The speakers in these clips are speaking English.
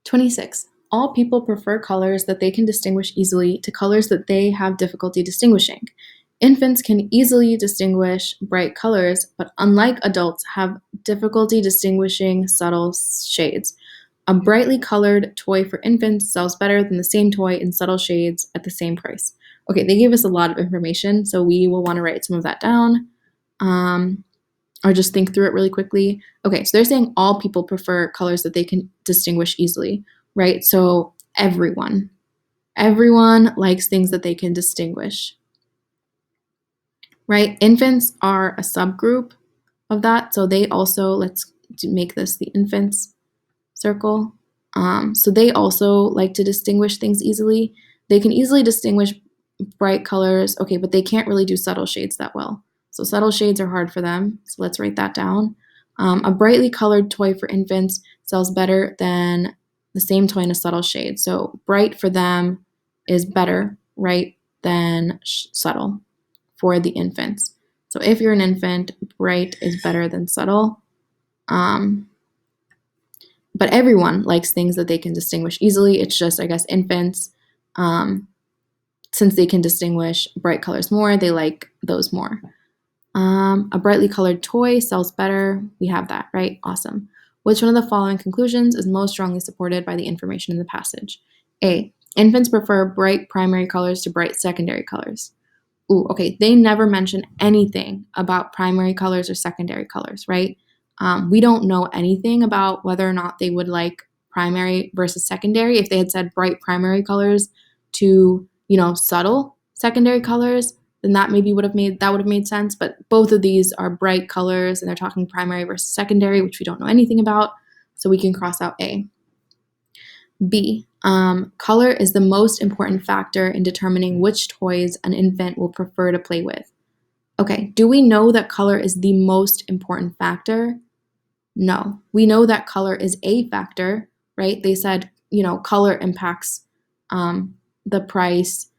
26. All people prefer colors that they can distinguish easily to colors that they have difficulty distinguishing. Infants can easily distinguish bright colors, but unlike adults, have difficulty distinguishing subtle shades. A brightly colored toy for infants sells better than the same toy in subtle shades at the same price. Okay, they gave us a lot of information, so we will want to write some of that down, or just think through it really quickly. Okay, so they're saying all people prefer colors that they can distinguish easily, right? So everyone likes things that they can distinguish, right? Infants are a subgroup of that, so they also, let's make this the infants circle. So they also like to distinguish things easily. They can easily distinguish bright colors, okay, but they can't really do subtle shades that well. So subtle shades are hard for them, so let's write that down. A brightly colored toy for infants sells better than the same toy in a subtle shade. So bright for them is better, right, than subtle for the infants. So if you're an infant, bright is better than subtle. But everyone likes things that they can distinguish easily. It's just, I guess, infants, since they can distinguish bright colors more, they like those more. A brightly colored toy sells better. We have that, right? Awesome. Which one of the following conclusions is most strongly supported by the information in the passage? A, infants prefer bright primary colors to bright secondary colors. Ooh, okay, they never mention anything about primary colors or secondary colors, right? We don't know anything about whether or not they would like primary versus secondary. If they had said bright primary colors to, subtle secondary colors, then that maybe would have made sense. But both of these are bright colors, and they're talking primary versus secondary, which we don't know anything about. So we can cross out A. B, color is the most important factor in determining which toys an infant will prefer to play with. Okay, do we know that color is the most important factor? No. We know that color is a factor, right? They said, color impacts the price,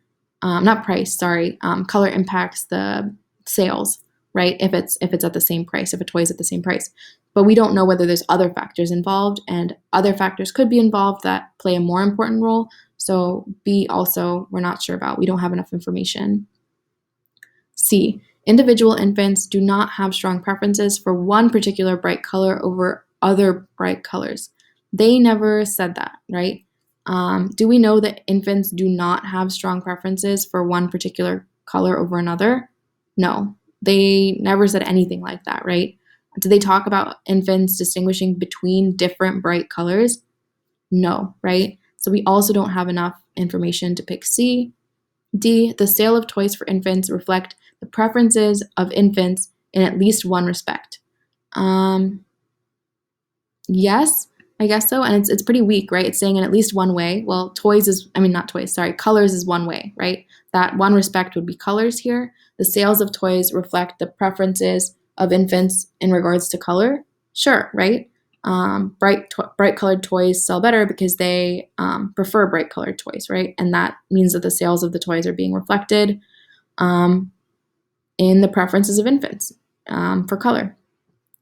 color impacts the sales, right? If it's at the same price, if a toy is at the same price. But we don't know whether there's other factors involved, and other factors could be involved that play a more important role. So B also, we're not sure about. We don't have enough information. C, individual infants do not have strong preferences for one particular bright color over other bright colors. They never said that, right? Do we know that infants do not have strong preferences for one particular color over another? No, they never said anything like that, right? Did they talk about infants distinguishing between different bright colors? No, right? So we also don't have enough information to pick C. D, the sale of toys for infants reflect the preferences of infants in at least one respect. Yes, I guess so. And it's pretty weak, right? It's saying in at least one way. Well, colors is one way, right? That one respect would be colors here. The sales of toys reflect the preferences of infants in regards to color. Sure, right? Bright colored toys sell better because they prefer bright colored toys, right? And that means that the sales of the toys are being reflected in the preferences of infants for color.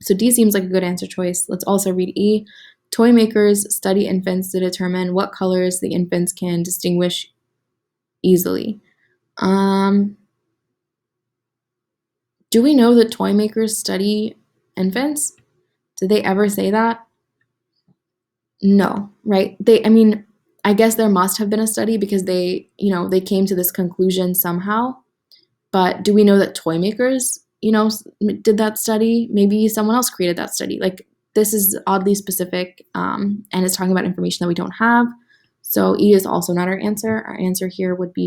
So D seems like a good answer choice. Let's also read E. Toy makers study infants to determine what colors the infants can distinguish easily. Do we know that toy makers study infants? Did they ever say that? No, right? I guess there must have been a study because they came to this conclusion somehow. But do we know that toy makers, did that study? Maybe someone else created that study. Like, this is oddly specific, and it's talking about information that we don't have. So E is also not our answer. Our answer here would be